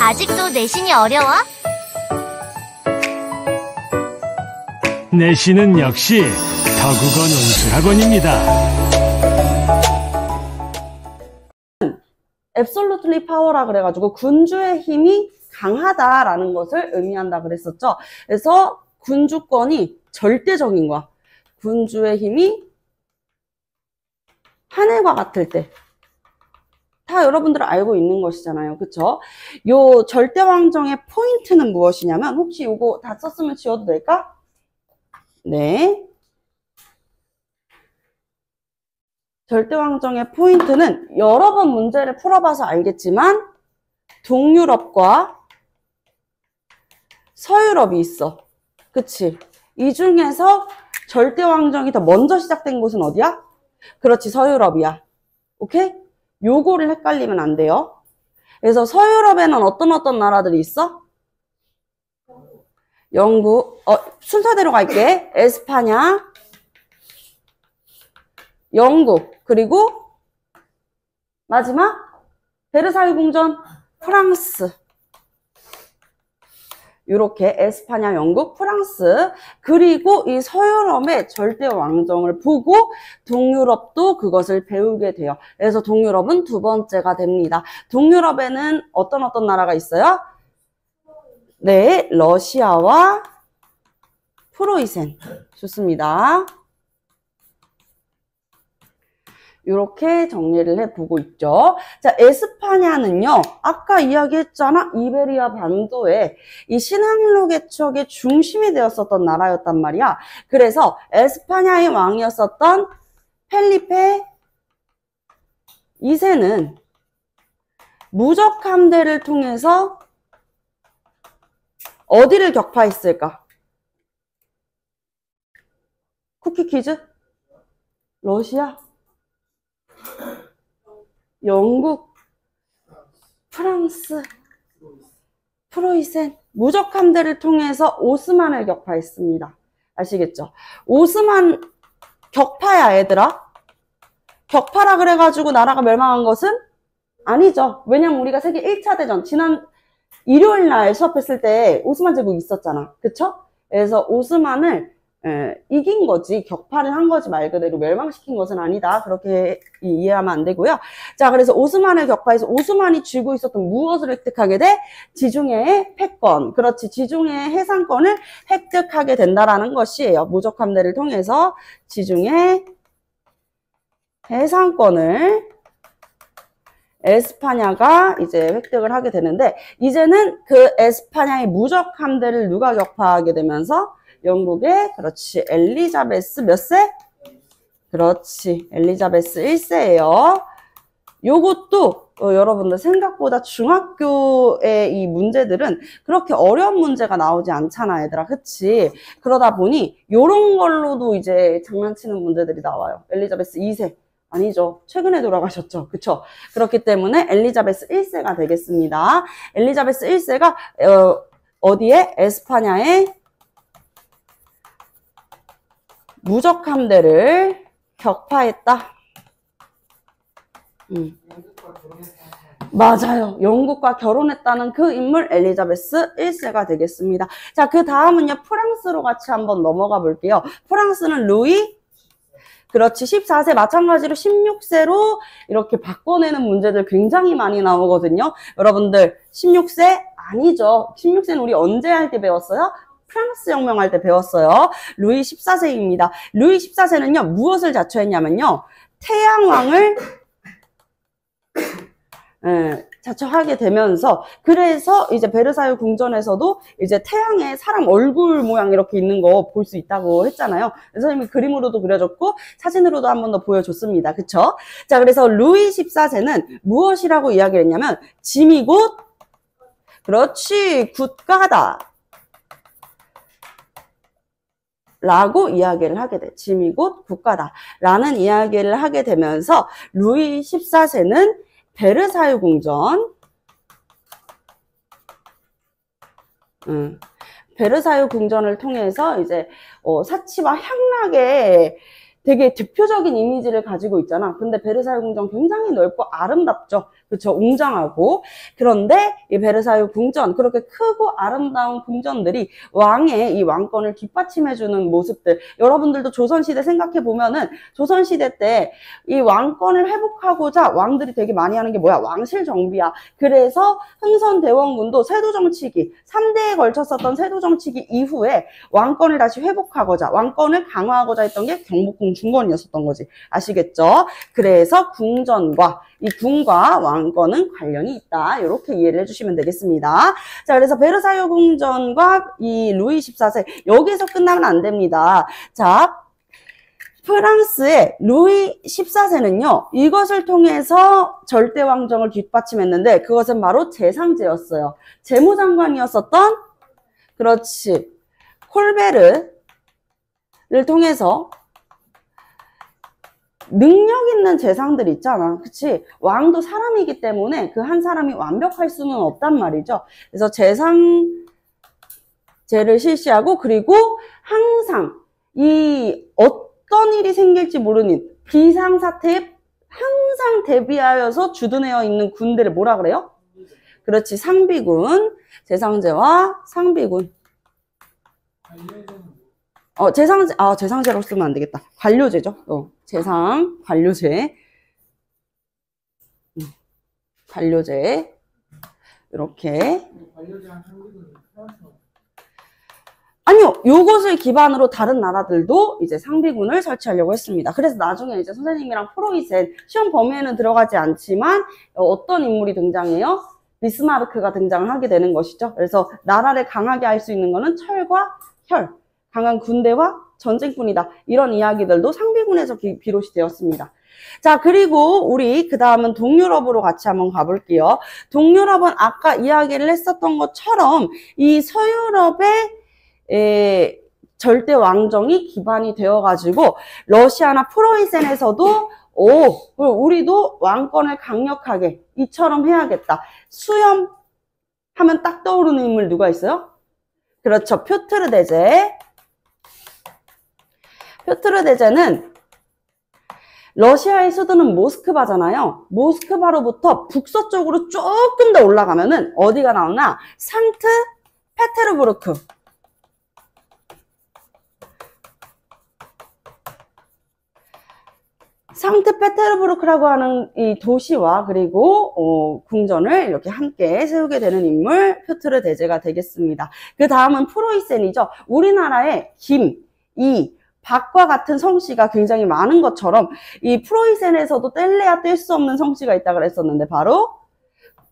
아직도 내신이 어려워? 내신은 역시 더국어 논술학원입니다. absolutely power라 그래가지고 군주의 힘이 강하다라는 것을 의미한다 그랬었죠. 그래서 군주권이 절대적인 거야. 군주의 힘이 하늘과 같을 때. 다 여러분들 알고 있는 것이잖아요. 그쵸? 요 절대왕정의 포인트는 무엇이냐면, 혹시 요거 다 썼으면 지워도 될까? 네. 절대왕정의 포인트는 여러 번 문제를 풀어봐서 알겠지만, 동유럽과 서유럽이 있어. 그치? 이 중에서 절대왕정이 더 먼저 시작된 곳은 어디야? 그렇지, 서유럽이야. 오케이? 요거를 헷갈리면 안 돼요. 그래서 서유럽에는 어떤 나라들이 있어? 영국, 순서대로 갈게. 에스파냐, 영국, 그리고 마지막 베르사유 궁전, 프랑스. 이렇게 에스파냐, 영국, 프랑스, 그리고 이 서유럽의 절대 왕정을 보고 동유럽도 그것을 배우게 돼요. 그래서 동유럽은 두 번째가 됩니다. 동유럽에는 어떤 나라가 있어요? 네, 러시아와 프로이센. 좋습니다. 이렇게 정리를 해보고 있죠. 자, 에스파냐는요, 아까 이야기했잖아. 이베리아 반도에 이 신항로 개척의 중심이 되었었던 나라였단 말이야. 그래서 에스파냐의 왕이었었던 펠리페 2세는 무적 함대를 통해서 어디를 격파했을까? 쿠키 퀴즈? 러시아? 영국, 프랑스, 프로이센, 무적 함대를 통해서 오스만을 격파했습니다. 아시겠죠? 오스만 격파야, 얘들아. 격파라 그래가지고 나라가 멸망한 것은 아니죠. 왜냐면 우리가 세계 1차 대전, 지난 일요일 날 수업했을 때 오스만 제국이 있었잖아. 그쵸? 그래서 오스만을 이긴 거지, 격파를 한 거지, 말 그대로 멸망시킨 것은 아니다. 그렇게 이해하면 안 되고요. 자, 그래서 오스만을 격파해서 오스만이 쥐고 있었던 무엇을 획득하게 돼? 지중해의 패권. 그렇지, 지중해의 해상권을 획득하게 된다라는 것이에요. 무적 함대를 통해서 지중해 해상권을 에스파냐가 이제 획득을 하게 되는데, 이제는 그 에스파냐의 무적 함대를 누가 격파하게 되면서 영국의, 그렇지, 엘리자베스 몇 세? 그렇지, 엘리자베스 1세예요. 요것도 여러분들 생각보다 중학교의 이 문제들은 그렇게 어려운 문제가 나오지 않잖아, 얘들아. 그치? 그러다 보니 요런 걸로도 이제 장난치는 문제들이 나와요. 엘리자베스 2세. 아니죠. 최근에 돌아가셨죠. 그쵸? 그렇기 때문에 엘리자베스 1세가 되겠습니다. 엘리자베스 1세가 어디에? 에스파냐의 무적 함대를 격파했다. 맞아요. 영국과 결혼했다는 그 인물 엘리자베스 1세가 되겠습니다. 자, 그 다음은요, 프랑스로 같이 한번 넘어가 볼게요. 프랑스는 루이, 그렇지, 14세, 마찬가지로 16세로 이렇게 바꿔내는 문제들 굉장히 많이 나오거든요. 여러분들 16세 아니죠. 16세는 우리 언제 할 때 배웠어요? 프랑스 혁명 할 때 배웠어요. 루이 14세입니다. 루이 14세는요, 무엇을 자처했냐면요, 태양왕을 자처하게 되면서, 그래서 이제 베르사유 궁전에서도 이제 태양에 사람 얼굴 모양 이렇게 있는 거 볼 수 있다고 했잖아요. 선생님이 그림으로도 그려줬고 사진으로도 한 번 더 보여줬습니다. 그쵸? 자, 그래서 루이 14세는 무엇이라고 이야기를 했냐면, 짐이 곧, 그렇지, 국가다 라고 이야기를 하게 돼. 짐이 곧 국가다 라는 이야기를 하게 되면서, 루이 14세는 베르사유 궁전, 베르사유 궁전을 통해서 이제 사치와 향락의 되게 대표적인 이미지를 가지고 있잖아. 근데 베르사유 궁전 굉장히 넓고 아름답죠. 그쵸? 웅장하고. 그런데 이 베르사유 궁전, 그렇게 크고 아름다운 궁전들이 왕의 이 왕권을 뒷받침해주는 모습들. 여러분들도 조선시대 생각해보면은 조선시대 때 이 왕권을 회복하고자 왕들이 되게 많이 하는 게 뭐야? 왕실 정비야. 그래서 흥선대원군도 세도정치기, 3대에 걸쳤었던 세도정치기 이후에 왕권을 다시 회복하고자, 왕권을 강화하고자 했던 게 경복궁 중건이었었던 거지. 아시겠죠? 그래서 궁전과 이 궁과 왕권은 관련이 있다. 이렇게 이해를 해주시면 되겠습니다. 자, 그래서 베르사유 궁전과 이 루이 14세 여기서 끝나면 안 됩니다. 자, 프랑스의 루이 14세는요, 이것을 통해서 절대왕정을 뒷받침했는데, 그것은 바로 재상제였어요. 재무장관이었었던, 그렇지, 콜베르를 통해서 능력 있는 재상들 있잖아. 그치? 왕도 사람이기 때문에 그 한 사람이 완벽할 수는 없단 말이죠. 그래서 재상제를 실시하고, 그리고 항상 이 어떤 일이 생길지 모르는 비상사태에 항상 대비하여서 주둔하여 있는 군대를 뭐라 그래요? 그렇지, 상비군. 재상제와 상비군. 재상제로 쓰면 안 되겠다. 관료제죠. 재상, 관료제. 관료제. 이렇게. 아니요, 요것을 기반으로 다른 나라들도 이제 상비군을 설치하려고 했습니다. 그래서 나중에 이제 선생님이랑 프로이센, 시험 범위에는 들어가지 않지만 어떤 인물이 등장해요? 비스마르크가 등장을 하게 되는 것이죠. 그래서 나라를 강하게 할 수 있는 거는 철과 혈, 강한 군대와 전쟁뿐이다. 이런 이야기들도 상비군에서 비롯이 되었습니다. 자, 그리고 우리 그 다음은 동유럽으로 같이 한번 가볼게요. 동유럽은 아까 이야기를 했었던 것처럼 이 서유럽의 절대 왕정이 기반이 되어가지고 러시아나 프로이센에서도 우리도 왕권을 강력하게 이처럼 해야겠다. 수염 하면 딱 떠오르는 인물 누가 있어요? 그렇죠. 표트르 대제. 표트르 대제는 러시아의 수도는 모스크바잖아요. 모스크바로부터 북서쪽으로 조금 더 올라가면은 어디가 나오나? 상트페테르부르크. 상트페테르부르크라고 하는 이 도시와 그리고 궁전을 이렇게 함께 세우게 되는 인물 표트르 대제가 되겠습니다. 그 다음은 프로이센이죠. 우리나라에 김, 이, 박과 같은 성씨가 굉장히 많은 것처럼 이 프로이센에서도 뗄래야 뗄 수 없는 성씨가 있다고 그랬었는데 바로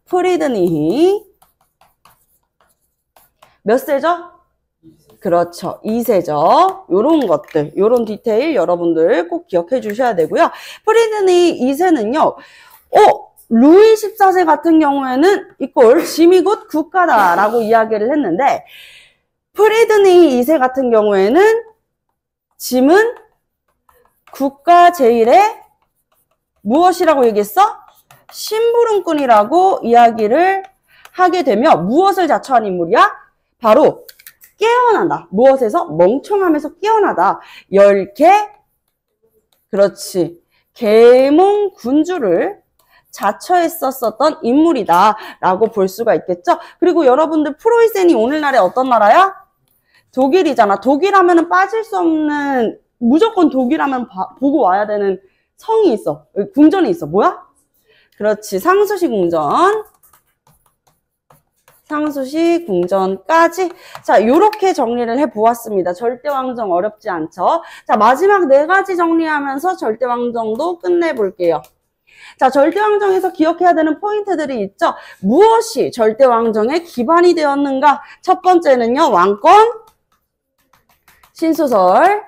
프리드니히 몇 세죠? 그렇죠. 2세죠. 요런 것들, 요런 디테일 여러분들 꼭 기억해 주셔야 되고요. 프리드니 2세는요, 루이 14세 같은 경우에는 이꼴 짐이 곧 국가다라고 이야기를 했는데, 프리드니 2세 같은 경우에는 짐은 국가 제일의 무엇이라고 얘기했어? 심부름꾼이라고 이야기를 하게 되며 무엇을 자처한 인물이야? 바로 깨어나다. 무엇에서? 멍청함에서 깨어나다. 10개, 그렇지. 계몽 군주를 자처했었던 인물이다. 라고 볼 수가 있겠죠. 그리고 여러분들 프로이센이 오늘날에 어떤 나라야? 독일이잖아. 독일 하면은 빠질 수 없는, 무조건 독일 하면 보고 와야 되는 성이 있어. 궁전이 있어. 뭐야? 그렇지. 상수시 궁전. 상수시 궁전까지. 자, 요렇게 정리를 해보았습니다. 절대왕정 어렵지 않죠? 자, 마지막 4가지 정리하면서 절대왕정도 끝내볼게요. 자, 절대왕정에서 기억해야 되는 포인트들이 있죠? 무엇이 절대왕정의 기반이 되었는가? 첫 번째는요, 왕권, 신수설.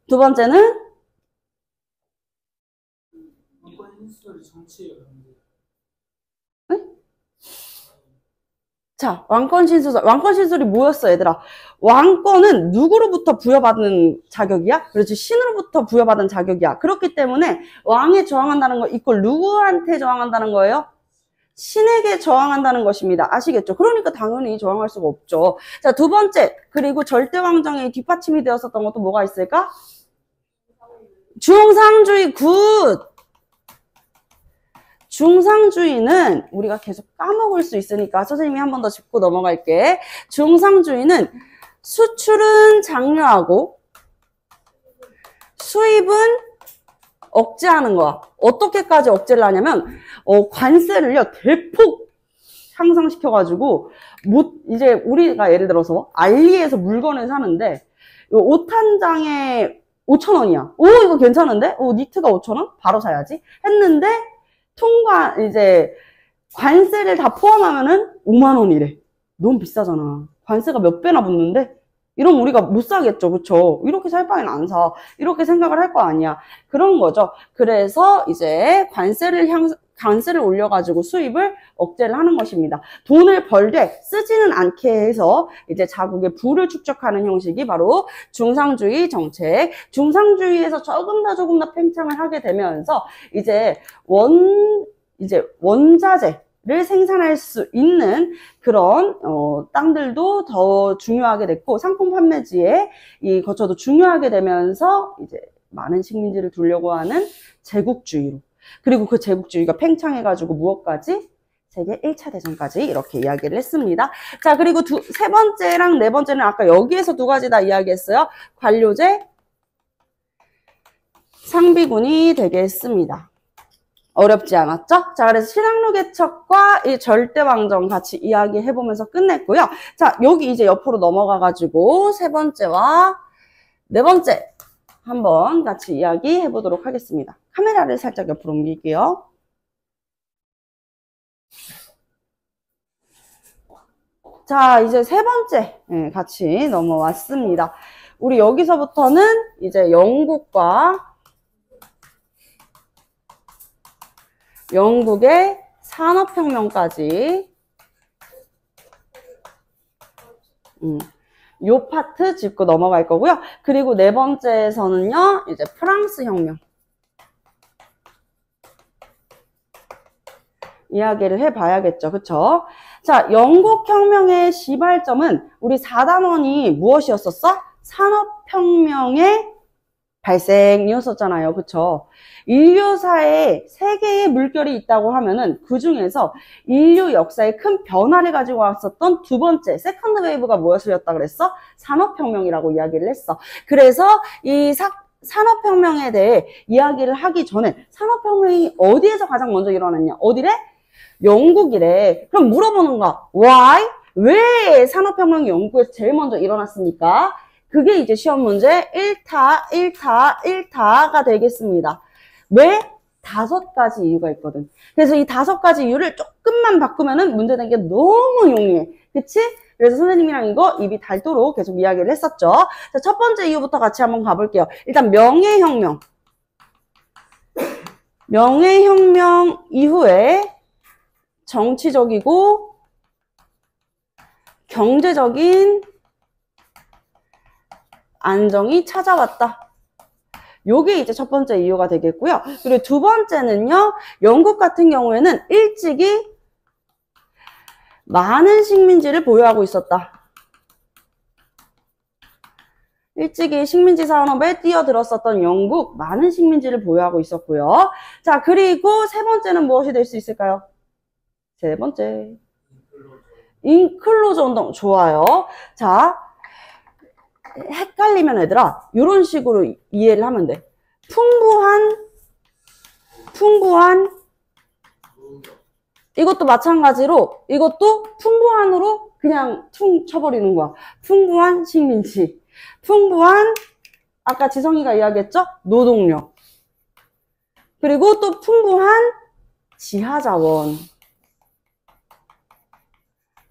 두 번째는 왕권 신수설이 정치예요. 자, 왕권 신수설. 왕권 신수설이 뭐였어, 얘들아? 왕권은 누구로부터 부여받은 자격이야? 그렇지, 신으로부터 부여받은 자격이야. 그렇기 때문에 왕에 저항한다는 거 이꼴 누구한테 저항한다는 거예요? 신에게 저항한다는 것입니다. 아시겠죠? 그러니까 당연히 저항할 수가 없죠. 자, 두 번째, 그리고 절대왕정의 뒷받침이 되었었던 것도 뭐가 있을까? 중상주의. 굿! 중상주의는 우리가 계속 까먹을 수 있으니까 선생님이 한 번 더 짚고 넘어갈게. 중상주의는 수출은 장려하고 수입은 억제하는 거야. 어떻게까지 억제를 하냐면 관세를요 대폭 향상시켜가지고 이제 우리가 예를 들어서 알리에서 물건을 사는데 옷 한 장에 5,000원이야. 오, 이거 괜찮은데? 니트가 5,000원? 바로 사야지. 했는데, 이제, 관세를 다 포함하면은 5만 원이래. 너무 비싸잖아. 관세가 몇 배나 붙는데? 이러면 우리가 못 사겠죠. 그쵸? 이렇게 살 바에는 안 사. 이렇게 생각을 할 거 아니야. 그런 거죠. 그래서 이제 관세를 올려가지고 수입을 억제를 하는 것입니다. 돈을 벌되 쓰지는 않게 해서 이제 자국의 부를 축적하는 형식이 바로 중상주의 정책. 중상주의에서 조금 더 팽창을 하게 되면서 이제 원자재를 생산할 수 있는 그런 땅들도 더 중요하게 됐고 상품 판매지에 거쳐도 중요하게 되면서 이제 많은 식민지를 두려고 하는 제국주의로, 그리고 그 제국주의가 팽창해가지고 무엇까지? 세계 1차 대전까지 이렇게 이야기를 했습니다. 자, 그리고 세 번째랑 네 번째는 아까 여기에서 두 가지 다 이야기했어요. 관료제, 상비군이 되겠습니다. 어렵지 않았죠? 자, 그래서 신항로 개척과 이 절대왕정 같이 이야기해보면서 끝냈고요. 자, 여기 이제 옆으로 넘어가가지고 세 번째와 네 번째 한번 같이 이야기해보도록 하겠습니다. 카메라를 살짝 옆으로 옮길게요. 자, 이제 세 번째 같이 넘어왔습니다. 우리 여기서부터는 이제 영국의 산업혁명까지 요 파트 짚고 넘어갈 거고요. 그리고 네 번째에서는요, 이제 프랑스 혁명 이야기를 해봐야겠죠. 그쵸? 자, 영국 혁명의 시발점은 우리 4단원이 무엇이었었어? 산업혁명의 발생이었었잖아요. 그쵸? 인류사에 세 개의 물결이 있다고 하면은 그 중에서 인류 역사에 큰 변화를 가지고 왔었던 두 번째, 세컨드 웨이브가 무엇이었다 그랬어? 산업혁명이라고 이야기를 했어. 그래서 이 산업혁명에 대해 이야기를 하기 전에 산업혁명이 어디에서 가장 먼저 일어났냐? 어디래? 영국이래. 그럼 물어보는 거야. Why? 왜 산업혁명이 영국에서 제일 먼저 일어났습니까? 그게 이제 시험 문제 1타가 되겠습니다. 왜? 5가지 이유가 있거든. 그래서 이 5가지 이유를 조금만 바꾸면은 문제 내기 너무 용이해. 그치? 그래서 선생님이랑 이거 입이 닳도록 계속 이야기를 했었죠. 자, 첫 번째 이유부터 같이 한번 가볼게요. 일단 명예혁명. 명예혁명 이후에 정치적이고 경제적인 안정이 찾아왔다. 요게 이제 첫 번째 이유가 되겠고요. 그리고 두 번째는요, 영국 같은 경우에는 일찍이 많은 식민지를 보유하고 있었다. 일찍이 식민지 산업에 뛰어들었었던 영국, 많은 식민지를 보유하고 있었고요. 자, 그리고 세 번째는 무엇이 될 수 있을까요? 세 번째. 인클로저 운동. 좋아요. 자, 헷갈리면 얘들아, 이런 식으로 이해를 하면 돼. 풍부한, 이것도 마찬가지로, 이것도 풍부한으로 그냥 퉁 쳐버리는 거야. 풍부한 식민지. 풍부한, 아까 지성이가 이야기했죠? 노동력. 그리고 또 풍부한 지하자원.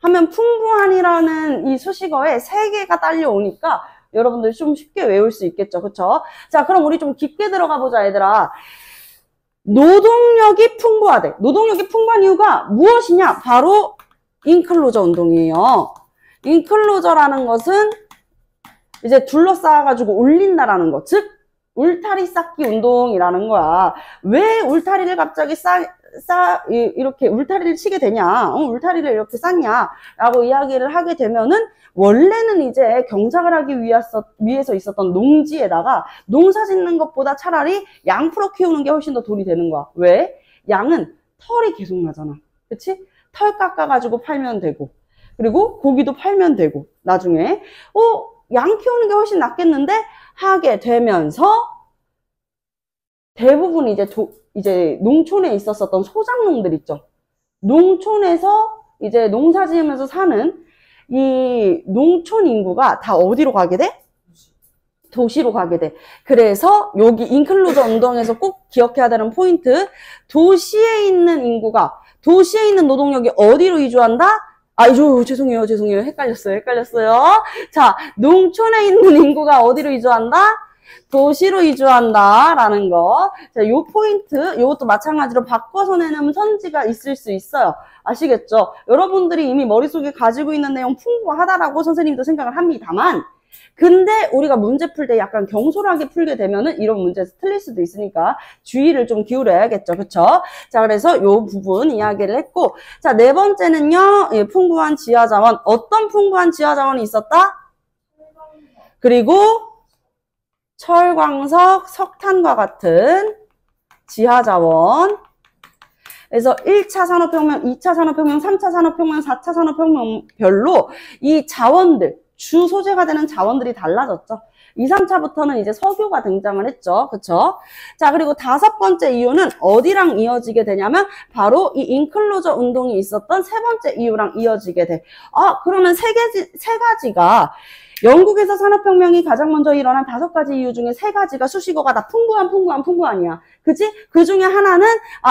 하면 풍부한이라는 이 수식어에 3개가 딸려오니까 여러분들 좀 쉽게 외울 수 있겠죠. 그쵸? 자, 그럼 우리 좀 깊게 들어가 보자, 얘들아. 노동력이 풍부하대. 노동력이 풍부한 이유가 무엇이냐? 바로 인클로저 운동이에요. 인클로저라는 것은 이제 둘러싸아가지고 올린다라는 거. 즉, 울타리 쌓기 운동이라는 거야. 왜 울타리를 갑자기 이렇게 울타리를 치게 되냐? 울타리를 이렇게 쌓냐? 라고 이야기를 하게 되면은, 원래는 이제 경작을 하기 위해서 있었던 농지에다가 농사 짓는 것보다 차라리 양 풀어 키우는 게 훨씬 더 돈이 되는 거야. 왜? 양은 털이 계속 나잖아. 그치? 털 깎아가지고 팔면 되고, 그리고 고기도 팔면 되고, 나중에, 양 키우는 게 훨씬 낫겠는데? 하게 되면서, 대부분 이제 농촌에 있었었던 소작농들 있죠. 농촌에서 이제 농사 지으면서 사는 이 농촌 인구가 다 어디로 가게 돼? 도시로 가게 돼. 그래서 여기 인클루저 운동에서 꼭 기억해야 되는 포인트, 도시에 있는 인구가, 도시에 있는 노동력이 어디로 이주한다? 죄송해요. 헷갈렸어요. 자, 농촌에 있는 인구가 어디로 이주한다? 도시로 이주한다라는 거. 자, 요 포인트, 요것도 마찬가지로 바꿔서 내는 선지가 있을 수 있어요. 아시겠죠? 여러분들이 이미 머릿속에 가지고 있는 내용 풍부하다라고 선생님도 생각을 합니다만, 근데 우리가 문제 풀 때 약간 경솔하게 풀게 되면은 이런 문제에서 틀릴 수도 있으니까 주의를 좀 기울여야겠죠. 그쵸? 자, 그래서 요 부분 이야기를 했고, 자, 네 번째는요, 풍부한 지하자원. 어떤 풍부한 지하자원이 있었다? 그리고 철광석, 석탄과 같은 지하자원. 그래서 1차 산업혁명, 2차 산업혁명, 3차 산업혁명, 4차 산업혁명별로 이 자원들, 주 소재가 되는 자원들이 달라졌죠. 2, 3차부터는 이제 석유가 등장을 했죠. 그쵸? 자, 그리고 다섯 번째 이유는 어디랑 이어지게 되냐면 바로 이 인클루저 운동이 있었던 세 번째 이유랑 이어지게 돼. 그러면 세 가지가 영국에서 산업혁명이 가장 먼저 일어난 5가지 이유 중에 3가지가 수식어가 다 풍부한이야. 그치? 그 중에 하나는,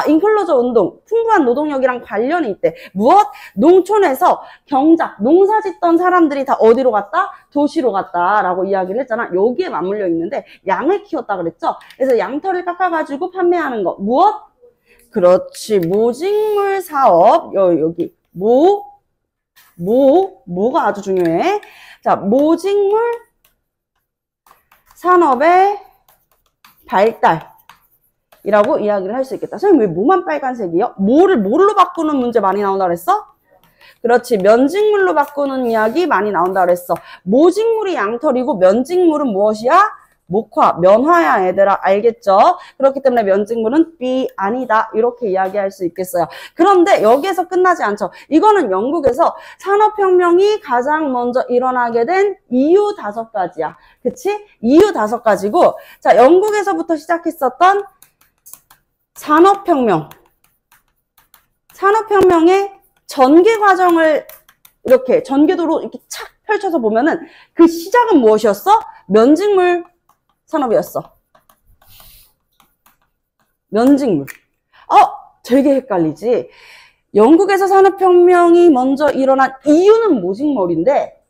인클루저 운동, 풍부한 노동력이랑 관련이 있대. 무엇? 농촌에서 경작, 농사 짓던 사람들이 다 어디로 갔다? 도시로 갔다라고 이야기를 했잖아. 여기에 맞물려 있는데, 양을 키웠다 그랬죠? 그래서 양털을 깎아가지고 판매하는 거. 무엇? 그렇지. 모직물 사업. 여기. 뭐가 아주 중요해. 자, 모직물 산업의 발달이라고 이야기를 할 수 있겠다. 선생님, 왜 뭐만 빨간색이요? 뭘로 바꾸는 문제 많이 나온다 그랬어? 그렇지. 면직물로 바꾸는 이야기 많이 나온다 그랬어. 모직물이 양털이고 면직물은 무엇이야? 목화, 면화야 얘들아. 알겠죠? 그렇기 때문에 면직물은 B 아니다. 이렇게 이야기할 수 있겠어요. 그런데 여기에서 끝나지 않죠. 이거는 영국에서 산업혁명이 가장 먼저 일어나게 된 이유 5가지야. 그치? 이유 5가지고, 자, 영국에서부터 시작했었던 산업혁명의 전개 과정을 이렇게 전개도로 이렇게 착 펼쳐서 보면은 그 시작은 무엇이었어? 면직물 산업이었어. 면직물. 되게 헷갈리지? 영국에서 산업혁명이 먼저 일어난 이유는 모직물인데,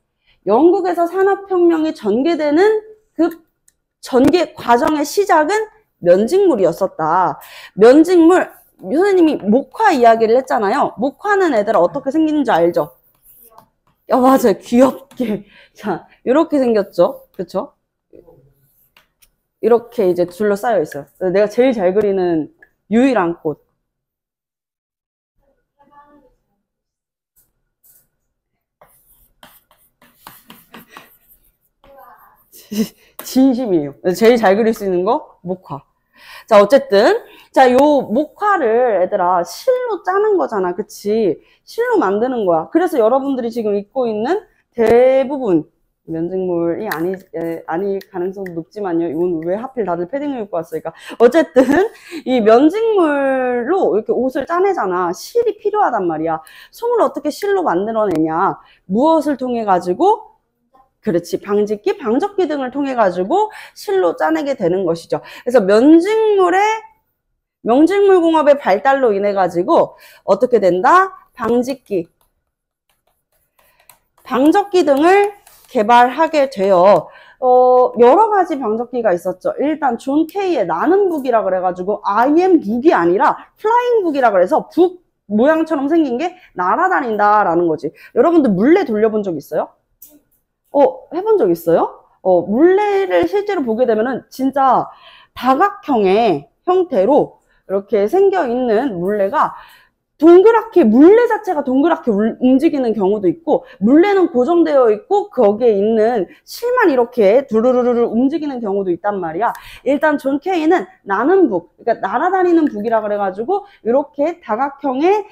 영국에서 산업혁명이 전개되는 그 전개 과정의 시작은 면직물이었었다. 면직물, 선생님이 목화 이야기를 했잖아요. 목화는 애들아 어떻게 생기는지 알죠? 맞아요. 귀엽게. 자, 이렇게 생겼죠. 그쵸? 이렇게 이제 둘러싸여 있어요. 내가 제일 잘 그리는 유일한 꽃. 진심이에요. 제일 잘 그릴 수 있는 거? 목화. 자, 어쨌든. 자, 요 목화를 얘들아 실로 짜는 거잖아. 그치? 실로 만드는 거야. 그래서 여러분들이 지금 입고 있는 대부분 면직물이 아닐 가능성도 높지만요. 이건 왜 하필 다들 패딩을 입고 왔을까? 어쨌든 이 면직물로 이렇게 옷을 짜내잖아. 실이 필요하단 말이야. 솜을 어떻게 실로 만들어내냐? 무엇을 통해 가지고? 그렇지. 방직기, 방적기 등을 통해 가지고 실로 짜내게 되는 것이죠. 그래서 명직물 공업의 발달로 인해 가지고 어떻게 된다? 방직기, 방적기 등을 개발하게 돼요. 여러 가지 방적기가 있었죠. 일단 존 케이의 나는 북이라 그래가지고 I am 북이 아니라 플라잉 북이라 그래서 북 모양처럼 생긴 게 날아다닌다라는 거지. 여러분들 물레 돌려본 적 있어요? 해본 적 있어요? 물레를 실제로 보게 되면은 진짜 다각형의 형태로 이렇게 생겨 있는 물레가 동그랗게 물레 자체가 동그랗게 움직이는 경우도 있고 물레는 고정되어 있고 거기에 있는 실만 이렇게 두루루루 움직이는 경우도 있단 말이야. 일단 존 케이는 나는 북, 그러니까 날아다니는 북이라 그래가지고 이렇게 다각형의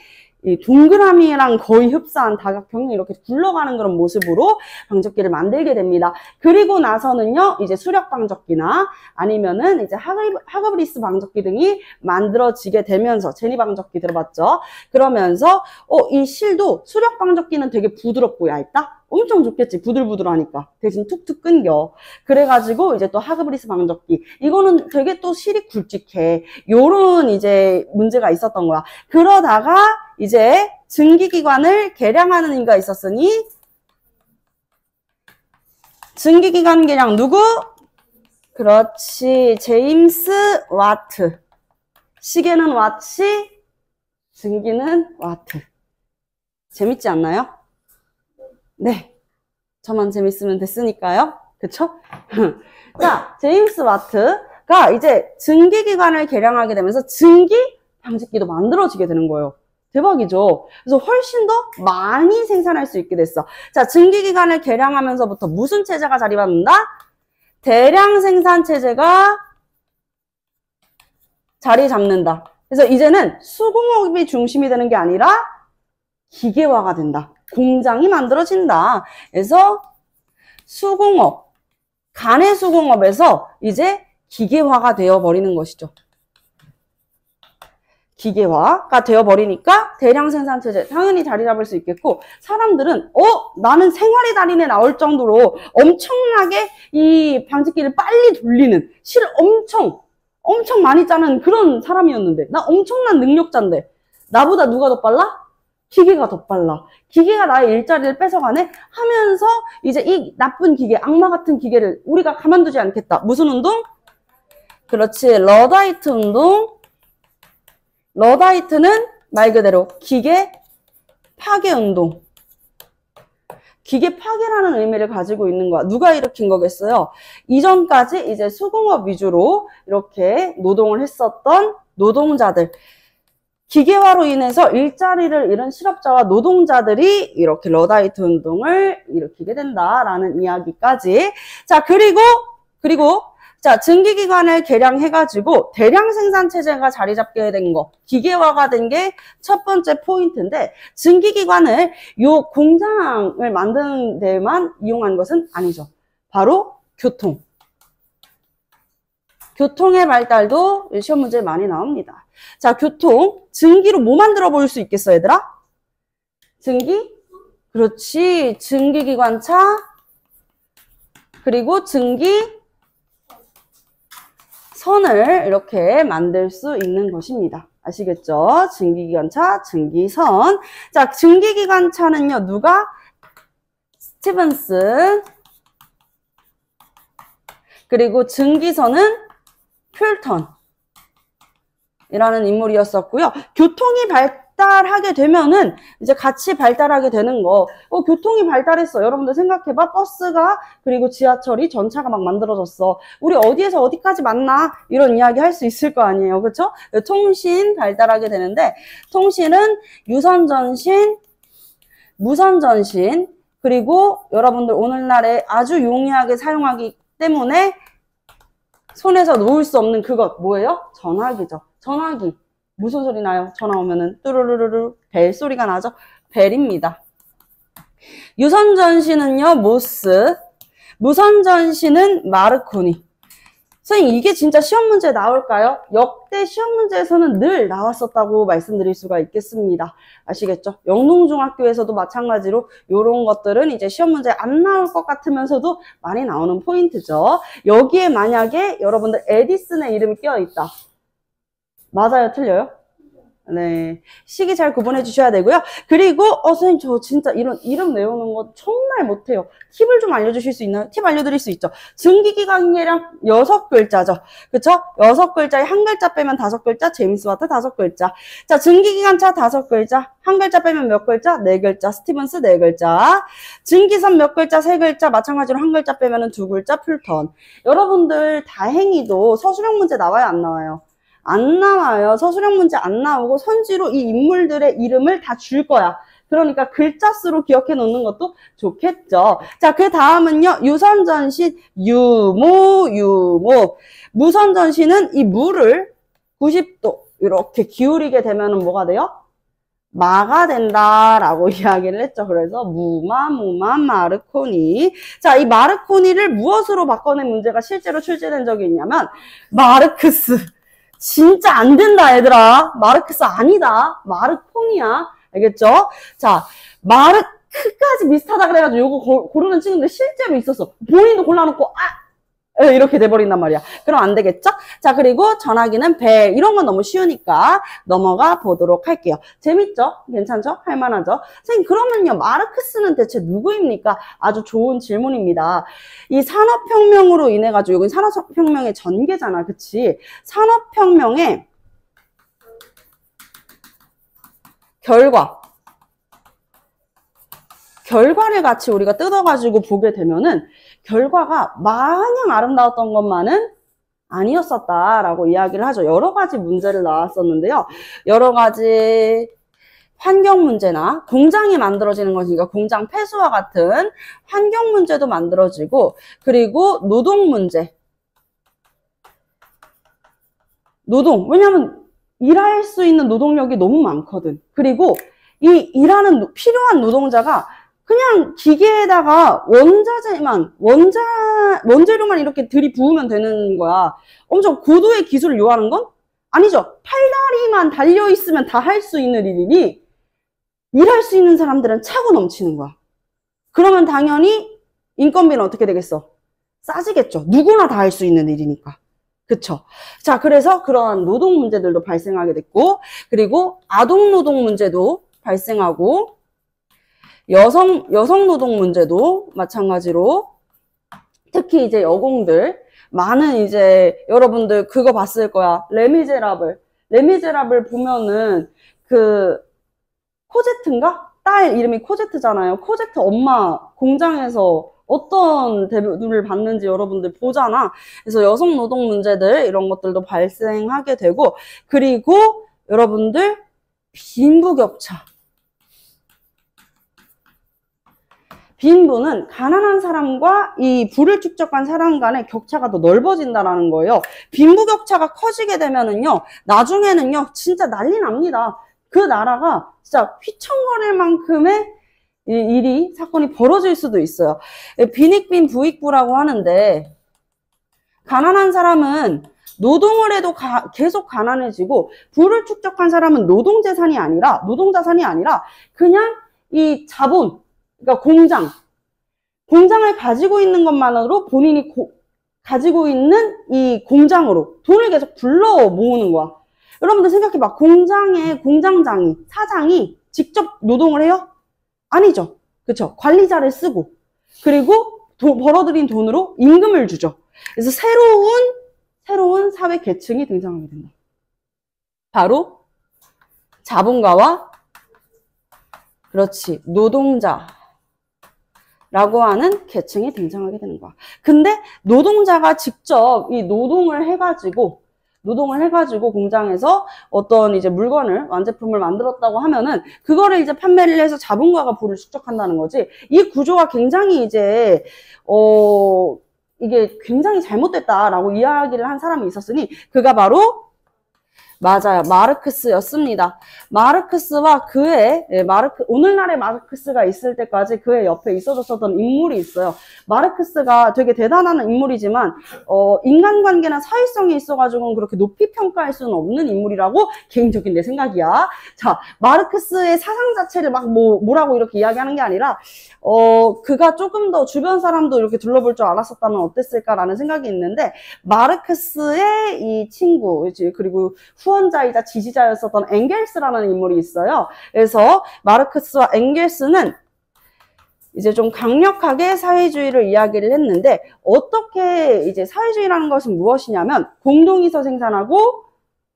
이 동그라미랑 거의 흡사한 다각형이 이렇게 굴러가는 그런 모습으로 방적기를 만들게 됩니다. 그리고 나서는요, 이제 수력 방적기나 아니면은 이제 하그브리스 방적기 등이 만들어지게 되면서, 제니 방적기 들어봤죠? 그러면서, 이 실도 수력 방적기는 되게 부드럽고 얇다? 엄청 좋겠지. 부들부들하니까. 대신 툭툭 끊겨. 그래가지고 이제 또 하그브리스 방적기. 이거는 되게 또 실이 굵직해. 요런 이제 문제가 있었던 거야. 그러다가 이제 증기기관을 개량하는 이가 있었으니 증기기관 개량 누구? 그렇지. 제임스 와트. 시계는 와치, 증기는 와트. 재밌지 않나요? 네. 저만 재밌으면 됐으니까요. 그쵸? 자, 제임스 와트가 이제 증기기관을 개량하게 되면서 증기 방식기도 만들어지게 되는 거예요. 대박이죠? 그래서 훨씬 더 많이 생산할 수 있게 됐어. 자, 증기기관을 개량하면서부터 무슨 체제가 자리 잡는다? 대량 생산 체제가 자리 잡는다. 그래서 이제는 수공업이 중심이 되는 게 아니라 기계화가 된다. 공장이 만들어진다. 그래서 수공업, 간의 수공업에서 이제 기계화가 되어버리는 것이죠. 기계화가 되어버리니까 대량 생산체제 당연히 자리 잡을 수 있겠고, 사람들은 나는 생활의 달인에 나올 정도로 엄청나게 이 방직기를 빨리 돌리는, 실을 엄청 많이 짜는 그런 사람이었는데, 나 엄청난 능력자인데 나보다 누가 더 빨라? 기계가 더 빨라. 기계가 나의 일자리를 뺏어가네? 하면서 이제 이 나쁜 기계, 악마 같은 기계를 우리가 가만두지 않겠다. 무슨 운동? 그렇지. 러다이트 운동. 러다이트는 말 그대로 기계 파괴 운동. 기계 파괴라는 의미를 가지고 있는 거야. 누가 일으킨 거겠어요? 이전까지 이제 수공업 위주로 이렇게 노동을 했었던 노동자들. 기계화로 인해서 일자리를 잃은 실업자와 노동자들이 이렇게 러다이트 운동을 일으키게 된다라는 이야기까지. 자, 그리고 자, 증기기관을 개량해가지고 대량 생산 체제가 자리 잡게 된 거, 기계화가 된 게 첫 번째 포인트인데, 증기기관을 요 공장을 만드는 데만 이용한 것은 아니죠. 바로 교통. 교통의 발달도 시험 문제에 많이 나옵니다. 자, 교통. 증기로 뭐 만들어 볼 수 있겠어, 얘들아? 증기? 그렇지. 증기기관차. 그리고 증기 선을 이렇게 만들 수 있는 것입니다. 아시겠죠? 증기기관차, 증기선. 자, 증기기관차는요, 누가? 스티븐슨. 그리고 증기선은 풀턴. 이라는 인물이었었고요. 교통이 발달하게 되면은 이제 같이 발달하게 되는 거. 교통이 발달했어. 여러분들 생각해봐. 버스가, 그리고 지하철이, 전차가 막 만들어졌어. 우리 어디에서 어디까지 만나? 이런 이야기 할 수 있을 거 아니에요. 그쵸? 통신 발달하게 되는데, 통신은 유선전신, 무선전신, 그리고 여러분들 오늘날에 아주 용이하게 사용하기 때문에 손에서 놓을 수 없는 그것. 뭐예요? 전화기죠. 전화기. 무슨 소리 나요? 전화 오면은 뚜루루루루 벨 소리가 나죠? 벨입니다. 유선전시는요, 모스. 무선전시는 마르코니. 선생님, 이게 진짜 시험 문제에 나올까요? 역대 시험 문제에서는 늘 나왔었다고 말씀드릴 수가 있겠습니다. 아시겠죠? 영농중학교에서도 마찬가지로 이런 것들은 이제 시험 문제에 안 나올 것 같으면서도 많이 나오는 포인트죠. 여기에 만약에 여러분들 에디슨의 이름이 끼어있다. 맞아요? 틀려요? 네. 시기 잘 구분해 주셔야 되고요. 그리고, 선생님, 저 진짜 이런 이름 외우는 거 정말 못해요. 팁을 좀 알려주실 수 있나요? 팁 알려드릴 수 있죠. 증기기관이랑 6글자죠. 그쵸? 6글자에 한 글자 빼면 5글자, 제임스 와트 5글자. 자, 증기기관차 5글자. 한 글자 빼면 몇 글자? 4글자. 스티븐스 4글자. 증기선 몇 글자? 3글자. 마찬가지로 한 글자 빼면 2글자. 풀턴. 여러분들 다행히도 서술형 문제 나와요? 안 나와요? 안 나와요. 서술형 문제 안 나오고 선지로 이 인물들의 이름을 다 줄 거야. 그러니까 글자 수로 기억해 놓는 것도 좋겠죠. 자, 그 다음은요. 유선전신, 유모. 무선전신은 이 무를 90도 이렇게 기울이게 되면은 뭐가 돼요? 마가 된다라고 이야기를 했죠. 그래서 무마, 마르코니. 자, 이 마르코니를 무엇으로 바꿔낸 문제가 실제로 출제된 적이 있냐면 마르크스. 진짜 안 된다, 얘들아. 마르크스 아니다. 마르코니야. 알겠죠? 자, 마르크까지 비슷하다 그래가지고 요거 고르는 친구들 실제로 있었어. 본인도 골라놓고 이렇게 돼버린단 말이야. 그럼 안 되겠죠? 자, 그리고 전화기는 배. 이런 건 너무 쉬우니까 넘어가 보도록 할게요. 재밌죠? 괜찮죠? 할만하죠? 선생님, 그러면요, 마르크스는 대체 누구입니까? 아주 좋은 질문입니다. 이 산업혁명으로 인해가지고, 여기 산업혁명의 전개잖아. 그치? 산업혁명의 결과를 같이 우리가 뜯어가지고 보게 되면은 결과가 마냥 아름다웠던 것만은 아니었었다라고 이야기를 하죠. 여러 가지 문제를 나왔었는데요. 여러 가지 환경 문제나 공장이 만들어지는 것이니까 공장 폐수와 같은 환경 문제도 만들어지고, 그리고 노동 문제. 왜냐면 일할 수 있는 노동력이 너무 많거든. 그리고 이 일하는 필요한 노동자가 그냥 기계에다가 원재료만 이렇게 들이부으면 되는 거야. 엄청 고도의 기술을 요하는 건 아니죠. 팔다리만 달려있으면 다 할 수 있는 일이니 일할 수 있는 사람들은 차고 넘치는 거야. 그러면 당연히 인건비는 어떻게 되겠어? 싸지겠죠. 누구나 다 할 수 있는 일이니까. 그쵸? 자, 그래서 그러한 노동 문제들도 발생하게 됐고, 그리고 아동 노동 문제도 발생하고, 여성 노동 문제도 마찬가지로, 특히 이제 여공들, 많은 이제 여러분들 그거 봤을 거야. 레미제라블 보면은 그 코제트인가? 딸 이름이 코제트잖아요. 코제트 엄마 공장에서 어떤 대우를 받는지 여러분들 보잖아. 그래서 여성 노동 문제들 이런 것들도 발생하게 되고, 그리고 여러분들 빈부격차. 빈부는 가난한 사람과 이 부를 축적한 사람 간의 격차가 더 넓어진다라는 거예요. 빈부격차가 커지게 되면은요, 나중에는요, 진짜 난리 납니다. 그 나라가 진짜 휘청거릴 만큼의 사건이 벌어질 수도 있어요. 빈익빈 부익부라고 하는데, 가난한 사람은 노동을 해도 계속 가난해지고, 부를 축적한 사람은 노동자산이 아니라 그냥 이 자본, 그러니까 공장을 가지고 있는 것만으로 본인이 가지고 있는 이 공장으로 돈을 계속 불러 모으는 거야. 여러분들 생각해봐. 사장이 직접 노동을 해요? 아니죠. 그쵸? 관리자를 쓰고, 그리고 벌어들인 돈으로 임금을 주죠. 그래서 새로운 사회 계층이 등장하게 된다. 바로 자본가와, 그렇지, 노동자라고 하는 계층이 등장하게 되는 거야. 근데 노동자가 직접 이 노동을 해가지고 공장에서 어떤 이제 완제품을 만들었다고 하면은 그거를 이제 판매를 해서 자본가가 부를 축적한다는 거지. 이 구조가 굉장히 이제 이게 굉장히 잘못됐다라고 이야기를 한 사람이 있었으니 그가 바로 맞아요. 마르크스였습니다. 마르크스와 오늘날의 마르크스가 있을 때까지 그의 옆에 있어줬었던 인물이 있어요. 마르크스가 되게 대단한 인물이지만, 인간관계나 사회성이 있어가지고는 그렇게 높이 평가할 수는 없는 인물이라고 개인적인 내 생각이야. 자, 마르크스의 사상 자체를 막 뭐라고 이렇게 이야기하는 게 아니라, 그가 조금 더 주변 사람도 이렇게 둘러볼 줄 알았었다면 어땠을까라는 생각이 있는데, 마르크스의 이 친구, 그리고 후원자이자 지지자였었던 엥겔스라는 인물이 있어요. 그래서 마르크스와 엥겔스는 이제 좀 강력하게 사회주의를 이야기를 했는데, 어떻게 이제 사회주의라는 것은 무엇이냐면 공동에서 생산하고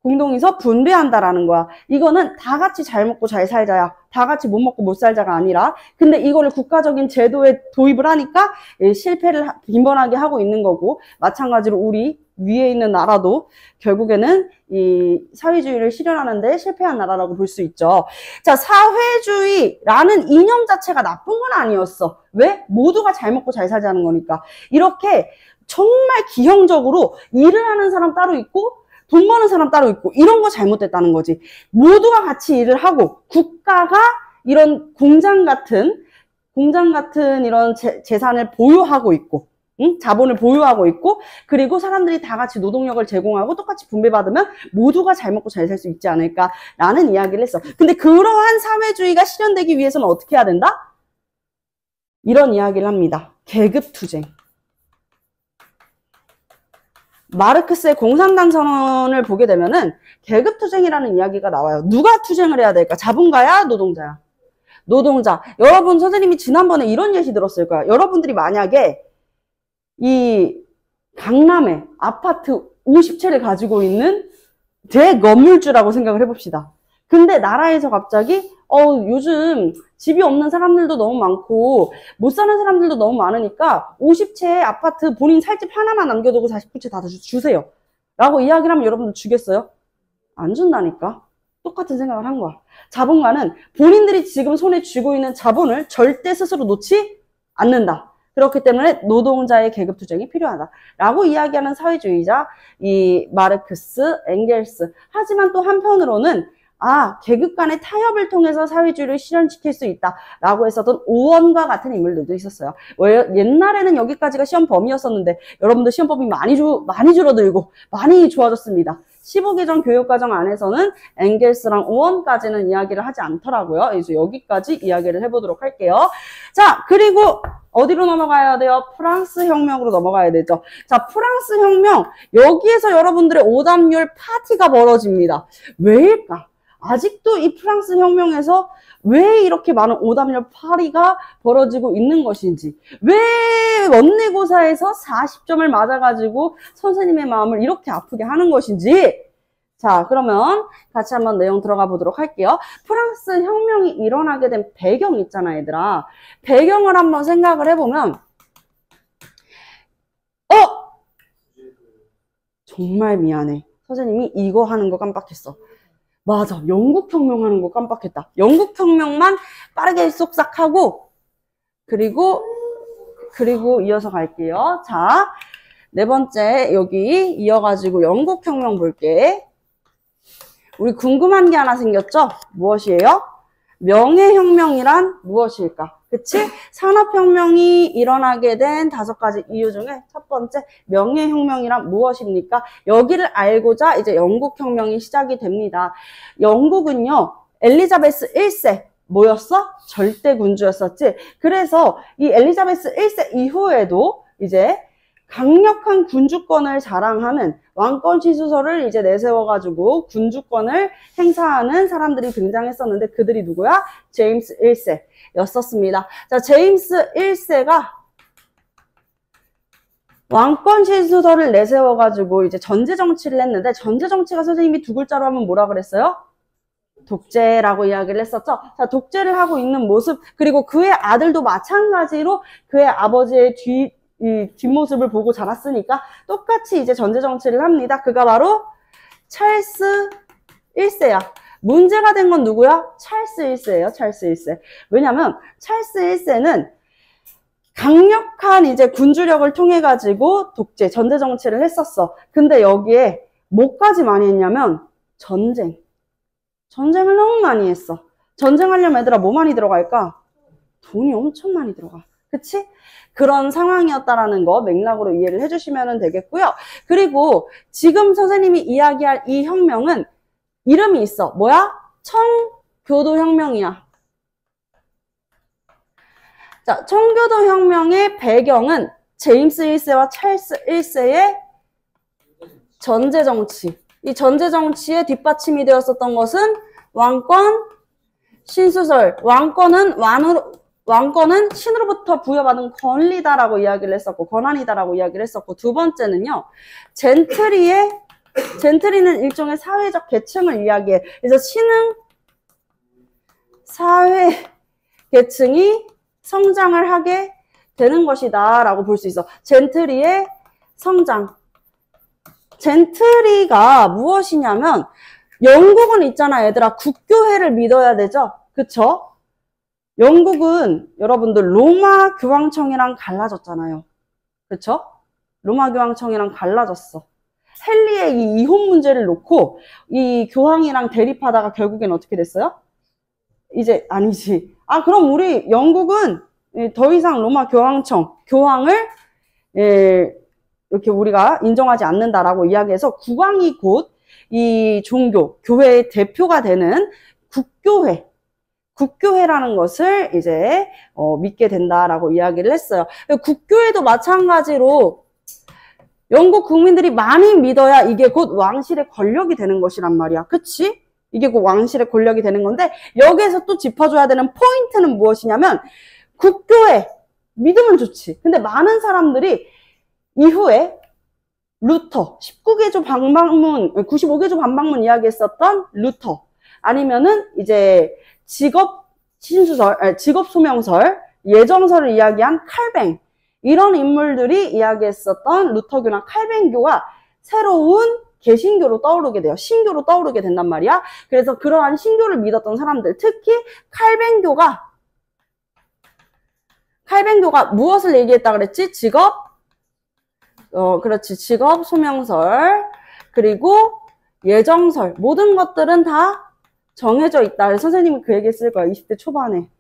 공동에서 분배한다라는 거야. 이거는 다 같이 잘 먹고 잘 살자야. 다 같이 못 먹고 못 살자가 아니라. 근데 이거를 국가적인 제도에 도입을 하니까 실패를 빈번하게 하고 있는 거고, 마찬가지로 우리 위에 있는 나라도 결국에는 이 사회주의를 실현하는데 실패한 나라라고 볼 수 있죠. 자, 사회주의라는 이념 자체가 나쁜 건 아니었어. 왜? 모두가 잘 먹고 잘 살자는 거니까. 이렇게 정말 기형적으로 일을 하는 사람 따로 있고 돈 버는 사람 따로 있고 이런 거 잘못됐다는 거지. 모두가 같이 일을 하고 국가가 이런 공장 같은 이런 재산을 보유하고 있고, 응? 자본을 보유하고 있고, 그리고 사람들이 다 같이 노동력을 제공하고 똑같이 분배받으면 모두가 잘 먹고 잘 살 수 있지 않을까라는 이야기를 했어. 근데 그러한 사회주의가 실현되기 위해서는 어떻게 해야 된다? 이런 이야기를 합니다. 계급투쟁. 마르크스의 공산당 선언을 보게 되면은 계급투쟁이라는 이야기가 나와요. 누가 투쟁을 해야 될까? 자본가야? 노동자야? 노동자. 여러분, 선생님이 지난번에 이런 예시 들었을 거야. 여러분들이 만약에 이 강남에 아파트 50채를 가지고 있는 대건물주라고 생각을 해봅시다. 근데 나라에서 갑자기 요즘 집이 없는 사람들도 너무 많고 못 사는 사람들도 너무 많으니까 50채의 아파트 본인 살 집 하나만 남겨두고 49채 다 주세요 라고 이야기를 하면 여러분들 주겠어요? 안 준다니까. 똑같은 생각을 한 거야. 자본가는 본인들이 지금 손에 쥐고 있는 자본을 절대 스스로 놓지 않는다. 그렇기 때문에 노동자의 계급투쟁이 필요하다라고 이야기하는 사회주의자 이 마르크스, 엥겔스. 하지만 또 한편으로는 계급 간의 타협을 통해서 사회주의를 실현시킬 수 있다라고 했었던 오원과 같은 인물들도 있었어요. 옛날에는 여기까지가 시험 범위였었는데 여러분들 시험 범위 많이 줄어들고 많이 좋아졌습니다. 15개정 교육과정 안에서는 엥겔스랑 오원까지는 이야기를 하지 않더라고요. 그래서 여기까지 이야기를 해보도록 할게요. 자, 그리고 어디로 넘어가야 돼요? 프랑스 혁명으로 넘어가야 되죠. 자, 프랑스 혁명. 여기에서 여러분들의 오답률 파티가 벌어집니다. 왜일까? 아직도 이 프랑스 혁명에서 왜 이렇게 많은 오답률 파티가 벌어지고 있는 것인지, 왜 원내고사에서 40점을 맞아가지고 선생님의 마음을 이렇게 아프게 하는 것인지. 자, 그러면 같이 한번 내용 들어가 보도록 할게요. 프랑스 혁명이 일어나게 된 배경 있잖아, 얘들아. 배경을 한번 생각을 해보면 정말 미안해. 선생님이 이거 하는 거 깜빡했어. 맞아. 영국혁명 하는 거 깜빡했다. 영국혁명만 빠르게 쏙싹 하고, 그리고 이어서 갈게요. 자, 네 번째, 여기 이어가지고 영국혁명 볼게. 우리 궁금한 게 하나 생겼죠? 무엇이에요? 명예혁명이란 무엇일까? 그치? 산업혁명이 일어나게 된 5가지 이유 중에 첫 번째, 명예혁명이란 무엇입니까? 여기를 알고자 이제 영국혁명이 시작이 됩니다. 영국은요, 엘리자베스 1세, 뭐였어? 절대군주였었지? 그래서 이 엘리자베스 1세 이후에도 이제 강력한 군주권을 자랑하는 왕권 시수서를 이제 내세워가지고 군주권을 행사하는 사람들이 등장했었는데 그들이 누구야? 제임스 1세였었습니다. 자, 제임스 1세가 왕권 시수서를 내세워가지고 이제 전제 정치를 했는데, 전제 정치가 선생님이 2글자로 하면 뭐라 그랬어요? 독재라고 이야기를 했었죠. 자, 독재를 하고 있는 모습, 그리고 그의 아들도 마찬가지로 그의 아버지의 뒷모습을 보고 자랐으니까 똑같이 이제 전제 정치를 합니다. 그가 바로 찰스 1세야. 문제가 된 건 누구야? 찰스 1세예요. 찰스 1세. 왜냐면 찰스 1세는 강력한 이제 군주력을 통해 가지고 독재, 전제 정치를 했었어. 근데 여기에 뭐까지 많이 했냐면 전쟁을 너무 많이 했어. 전쟁하려면 얘들아 뭐 많이 들어갈까? 돈이 엄청 많이 들어가. 그치? 그런 상황이었다라는 거 맥락으로 이해를 해주시면 되겠고요. 그리고 지금 선생님이 이야기할 이 혁명은 이름이 있어. 뭐야? 청교도혁명이야. 자, 청교도혁명의 배경은 제임스 1세와 찰스 1세의 전제정치. 이 전제정치에 뒷받침이 되었었던 것은 왕권 신수설. 왕권은 신으로부터 부여받은 권리다라고 이야기를 했었고, 권한이다라고 이야기를 했었고, 두 번째는요, 젠트리의 젠트리는 일종의 사회적 계층을 이야기해. 그래서 신흥 사회 계층이 성장을 하게 되는 것이다 라고 볼 수 있어. 젠트리의 성장. 젠트리가 무엇이냐면 영국은 있잖아 얘들아. 국교회를 믿어야 되죠. 그쵸? 영국은 여러분들 로마 교황청이랑 갈라졌잖아요. 그쵸? 로마 교황청이랑 갈라졌어. 헨리의 이 이혼 문제를 놓고 이 교황이랑 대립하다가 결국엔 어떻게 됐어요? 이제 아니지. 아 그럼 우리 영국은 더 이상 로마 교황청, 교황을 이렇게 우리가 인정하지 않는다라고 이야기해서 국왕이 곧 이 종교, 교회의 대표가 되는 국교회, 국교회라는 것을 이제 믿게 된다라고 이야기를 했어요. 국교회도 마찬가지로 영국 국민들이 많이 믿어야 이게 곧 왕실의 권력이 되는 것이란 말이야. 그치? 이게 곧 왕실의 권력이 되는 건데 여기에서 또 짚어줘야 되는 포인트는 무엇이냐면 국교회 믿으면 좋지. 근데 많은 사람들이 이후에 루터 19개조 반박문 95개조 반박문 이야기했었던 루터 아니면은 이제 직업 신수설 직업 소명설 예정설을 이야기한 칼뱅 이런 인물들이 이야기했었던 루터교나 칼뱅교가 새로운 개신교로 떠오르게 돼요. 신교로 떠오르게 된단 말이야. 그래서 그러한 신교를 믿었던 사람들 특히 칼뱅교가 무엇을 얘기했다 그랬지? 직업 그렇지. 직업, 소명설, 그리고 예정설. 모든 것들은 다 정해져 있다. 선생님이 그 얘기 했을 거야. 20대 초반에.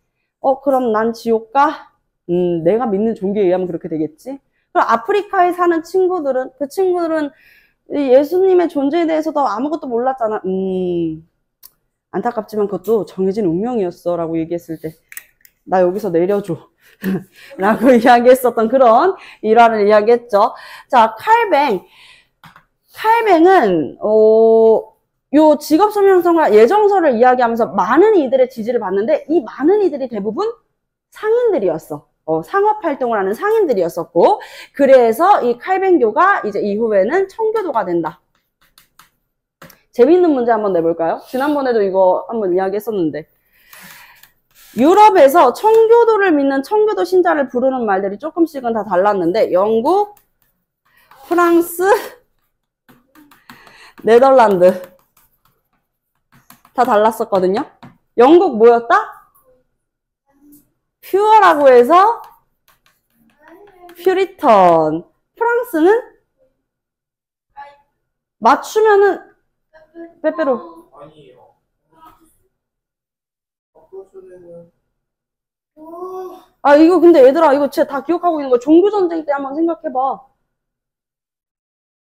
그럼 난 지옥 가? 내가 믿는 종교에 의하면 그렇게 되겠지? 그럼 아프리카에 사는 친구들은, 그 친구들은 예수님의 존재에 대해서도 아무것도 몰랐잖아. 안타깝지만 그것도 정해진 운명이었어. 라고 얘기했을 때, 나 여기서 내려줘. 라고 이야기했었던 그런 일화를 이야기했죠. 자, 칼뱅은 요 직업소명설과 예정설을 이야기하면서 많은 이들의 지지를 받는데 이 많은 이들이 대부분 상인들이었어. 상업활동을 하는 상인들이었었고 그래서 이 칼뱅교가 이제 이후에는 청교도가 된다. 재미있는 문제 한번 내볼까요? 지난번에도 이거 한번 이야기했었는데 유럽에서 청교도를 믿는 청교도 신자를 부르는 말들이 조금씩은 다 달랐는데 영국, 프랑스, 네덜란드 다 달랐었거든요. 영국 뭐였다? 퓨어라고 해서 퓨리턴. 프랑스는 맞추면은 빼빼로. 아니에요. 아 이거 근데 얘들아 이거 진짜 다 기억하고 있는 거 종교전쟁 때 한번 생각해봐.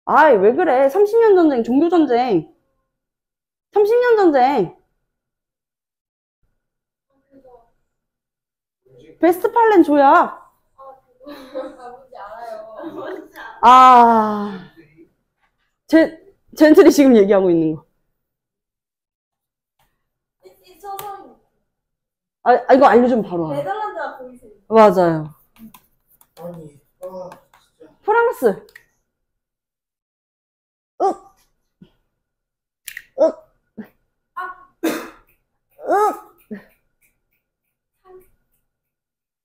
아이 왜 그래 30년 전쟁 종교전쟁 30년 전쟁 베스트팔렌 조약. 아 젠틀이 지금 얘기하고 있는 거. 이거 알려주면 바로 알아. 네덜란드가 보이세요? 맞아요. 아니, 진짜. 프랑스.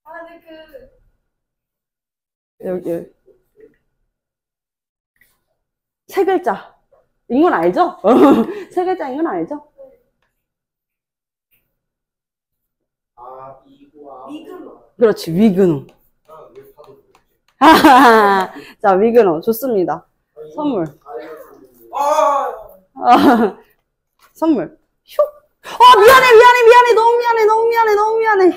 아, 근데 여기. 세 글자. 인건 알죠? 세 글자인 건 알죠? 위그노. 그렇지, 위그노. 자, 위그노. 좋습니다. 선물. 선물. 휴. 미안해. 너무 미안해.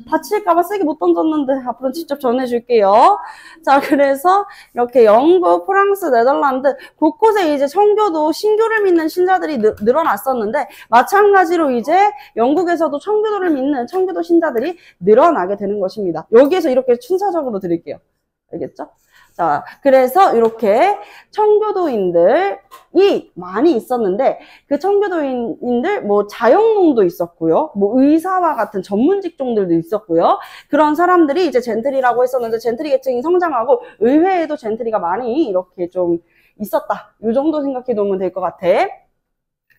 다칠까봐 세게 못 던졌는데 앞으로 직접 전해줄게요. 자, 그래서 이렇게 영국, 프랑스, 네덜란드 곳곳에 이제 청교도, 신교를 믿는 신자들이 늘어났었는데 마찬가지로 이제 영국에서도 청교도를 믿는 청교도 신자들이 늘어나게 되는 것입니다. 여기에서 이렇게 순서적으로 드릴게요. 알겠죠? 자, 그래서 이렇게 청교도인들이 많이 있었는데 그 청교도인들 뭐 자영농도 있었고요. 뭐 의사와 같은 전문 직종들도 있었고요. 그런 사람들이 이제 젠틀이라고 했었는데 젠틀이 계층이 성장하고 의회에도 젠틀이가 많이 이렇게 좀 있었다. 이 정도 생각해 놓으면 될 것 같아.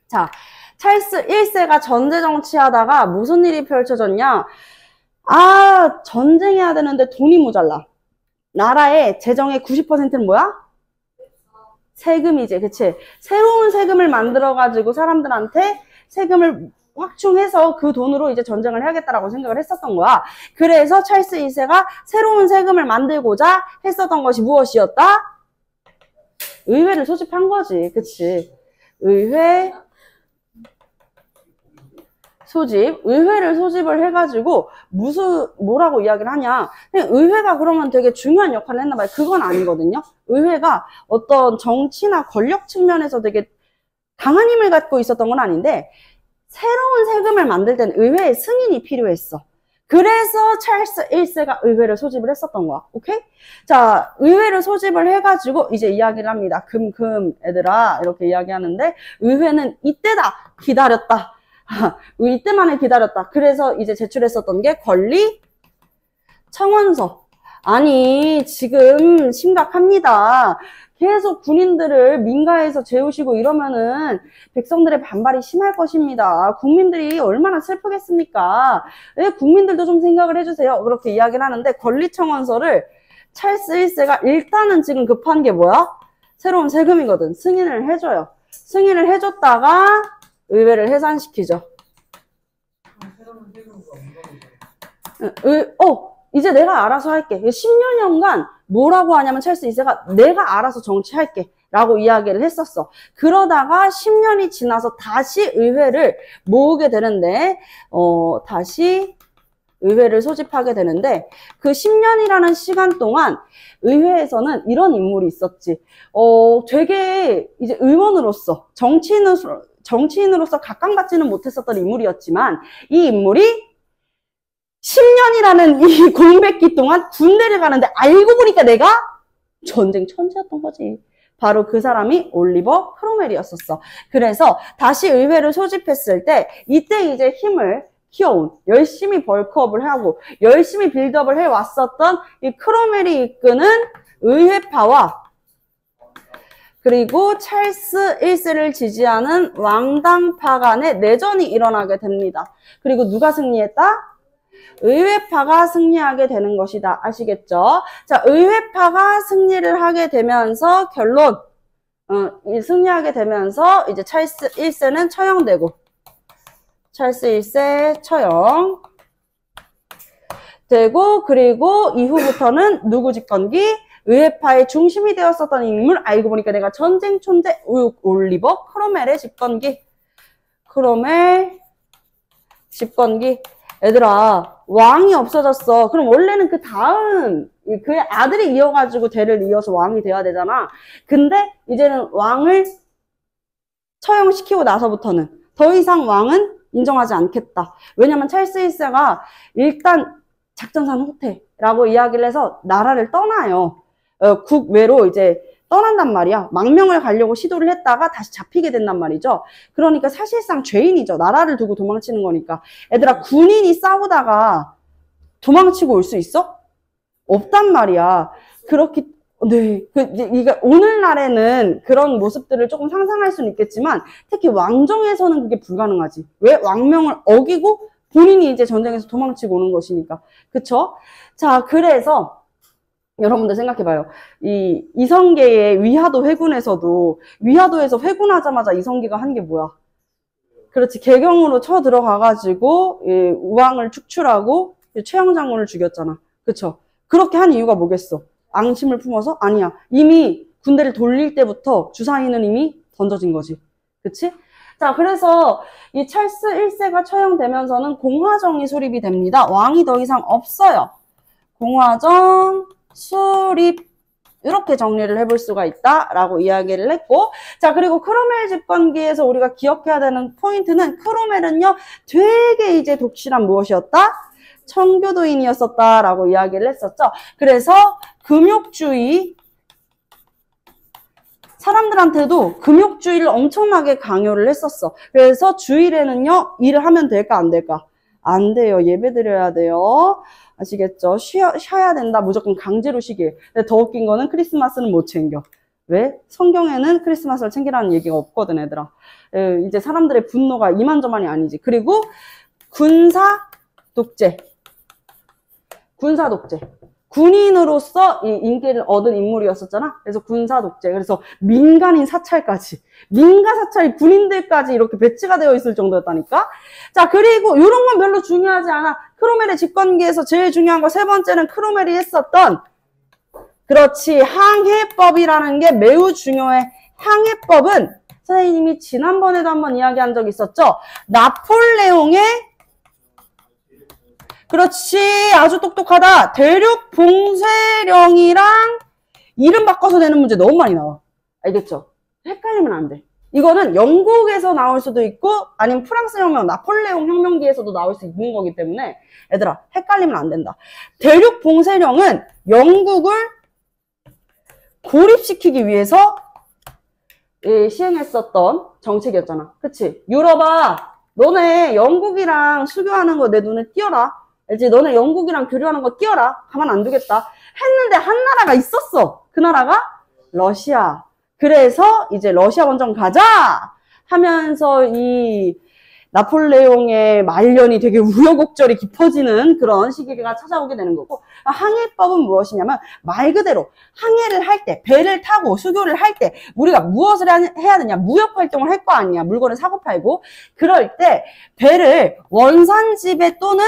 자, 찰스 1세가 전제 정치하다가 무슨 일이 펼쳐졌냐? 아, 전쟁해야 되는데 돈이 모자라. 나라의 재정의 90%는 뭐야? 세금이지, 그치? 새로운 세금을 만들어가지고 사람들한테 세금을 확충해서 그 돈으로 이제 전쟁을 해야겠다라고 생각을 했었던 거야. 그래서 찰스 2세가 새로운 세금을 만들고자 했었던 것이 무엇이었다? 의회를 소집한 거지, 그치? 의회 소집, 의회를 소집을 해가지고 뭐라고 이야기를 하냐. 그냥 의회가 그러면 되게 중요한 역할을 했나 봐요. 그건 아니거든요. 의회가 어떤 정치나 권력 측면에서 되게 강한 힘을 갖고 있었던 건 아닌데 새로운 세금을 만들 때는 의회의 승인이 필요했어. 그래서 찰스 1세가 의회를 소집을 했었던 거야. 오케이? 자, 의회를 소집을 해가지고 이제 이야기를 합니다. 얘들아 이렇게 이야기하는데 의회는 이때다 기다렸다. 이때만을 기다렸다. 그래서 이제 제출했었던 게 권리 청원서. 아니 지금 심각합니다. 계속 군인들을 민가에서 재우시고 이러면은 백성들의 반발이 심할 것입니다. 국민들이 얼마나 슬프겠습니까? 왜 국민들도 좀 생각을 해주세요. 그렇게 이야기를 하는데 권리청원서를 찰스 1세가 일단은 지금 급한 게 뭐야? 새로운 세금이거든. 승인을 해줘요. 승인을 해줬다가 의회를 해산시키죠. 이제 내가 알아서 할게. 10년간 뭐라고 하냐면 찰스 2세가 내가 알아서 정치할게 라고 이야기를 했었어. 그러다가 10년이 지나서 다시 의회를 모으게 되는데 다시 의회를 소집하게 되는데 그 10년이라는 시간 동안 의회에서는 이런 인물이 있었지. 되게 이제 의원으로서 정치인으로서 각광받지는 못했었던 인물이었지만 이 인물이 10년이라는 이 공백기 동안 군대를 가는데 알고 보니까 내가 전쟁 천재였던 거지. 바로 그 사람이 올리버 크로멜이었었어. 그래서 다시 의회를 소집했을 때 이때 이제 힘을 키워온, 열심히 벌크업을 하고 열심히 빌드업을 해왔었던 이 크로멜이 이끄는 의회파와 그리고 찰스 1세를 지지하는 왕당파 간의 내전이 일어나게 됩니다. 그리고 누가 승리했다? 의회파가 승리하게 되는 것이다. 아시겠죠? 자, 의회파가 승리를 하게 되면서 결론, 승리하게 되면서 이제 찰스 1세는 처형되고, 찰스 1세 처형 되고, 그리고 이후부터는 누구 집권기? 의회파의 중심이 되었었던 인물, 알고 보니까 내가 전쟁 촌재 올리버 크로멜의 집권기. 크로멜 집권기. 얘들아, 왕이 없어졌어. 그럼 원래는 그 다음, 그의 아들이 이어가지고 대를 이어서 왕이 돼야 되잖아. 근데 이제는 왕을 처형시키고 나서부터는 더 이상 왕은 인정하지 않겠다. 왜냐면 찰스 1세가 일단 작전상 후퇴라고 이야기를 해서 나라를 떠나요. 국외로 이제 떠난단 말이야. 망명을 가려고 시도를 했다가 다시 잡히게 된단 말이죠. 그러니까 사실상 죄인이죠. 나라를 두고 도망치는 거니까. 얘들아, 군인이 싸우다가 도망치고 올 수 있어? 없단 말이야. 이게 오늘날에는 그런 모습들을 조금 상상할 수는 있겠지만 특히 왕정에서는 그게 불가능하지. 왜? 왕명을 어기고 본인이 이제 전쟁에서 도망치고 오는 것이니까. 그쵸? 자, 그래서 여러분들 생각해봐요. 이 이성계의 위화도 회군에서도 위화도에서 회군하자마자 이성계가 한 게 뭐야? 그렇지. 개경으로 쳐 들어가가지고 우왕을 축출하고 최영 장군을 죽였잖아. 그쵸? 그렇게 한 이유가 뭐겠어? 앙심을 품어서? 아니야. 이미 군대를 돌릴 때부터 주사위는 이미 던져진 거지. 그치? 자, 그래서 이 찰스 1세가 처형되면서는 공화정이 수립이 됩니다. 왕이 더 이상 없어요. 공화정 수립, 이렇게 정리를 해볼 수가 있다라고 이야기를 했고, 자, 그리고 크로멜 집권기에서 우리가 기억해야 되는 포인트는 크로멜은요 되게 이제 독실한 무엇이었다? 청교도인이었었다라고 이야기를 했었죠. 그래서 금욕주의, 사람들한테도 금욕주의를 엄청나게 강요를 했었어. 그래서 주일에는요 일을 하면 될까 안 될까? 안 돼요. 예배 드려야 돼요. 아시겠죠? 쉬어야 된다. 무조건 강제로 쉬게. 근데 더 웃긴 거는 크리스마스는 못 챙겨. 왜? 성경에는 크리스마스를 챙기라는 얘기가 없거든, 얘들아. 이제 사람들의 분노가 이만저만이 아니지. 그리고 군사 독재. 군사 독재. 군인으로서 이 인기를 얻은 인물이었었잖아. 그래서 군사 독재. 그래서 민간인 사찰까지. 민가 사찰이 군인들까지 이렇게 배치가 되어 있을 정도였다니까. 자, 그리고 이런 건 별로 중요하지 않아. 크로멜의 집권기에서 제일 중요한 거 세 번째는 크로멜이 했었던 그렇지. 항해법이라는 게 매우 중요해. 항해법은 선생님이 지난번에도 한번 이야기한 적 있었죠. 나폴레옹의 그렇지. 아주 똑똑하다. 대륙 봉쇄령이랑 이름 바꿔서 내는 문제 너무 많이 나와. 알겠죠? 헷갈리면 안 돼. 이거는 영국에서 나올 수도 있고 아니면 프랑스 혁명, 나폴레옹 혁명기에서도 나올 수 있는 거기 때문에 얘들아 헷갈리면 안 된다. 대륙 봉쇄령은 영국을 고립시키기 위해서 시행했었던 정책이었잖아. 그치? 유럽아, 너네 영국이랑 수교하는 거 내 눈에 띄어라. 알지? 너네 영국이랑 교류하는 거 띄어라. 가만 안 두겠다. 했는데 한 나라가 있었어. 그 나라가 러시아. 그래서 이제 러시아 원정 가자 하면서 이 나폴레옹의 말년이 되게 우여곡절이 깊어지는 그런 시기가 찾아오게 되는 거고, 항해법은 무엇이냐면 말 그대로 항해를 할 때, 배를 타고 수교를 할 때 우리가 무엇을 해야 되냐, 무역 활동을 할 거 아니야. 물건을 사고 팔고. 그럴 때 배를 원산지배 또는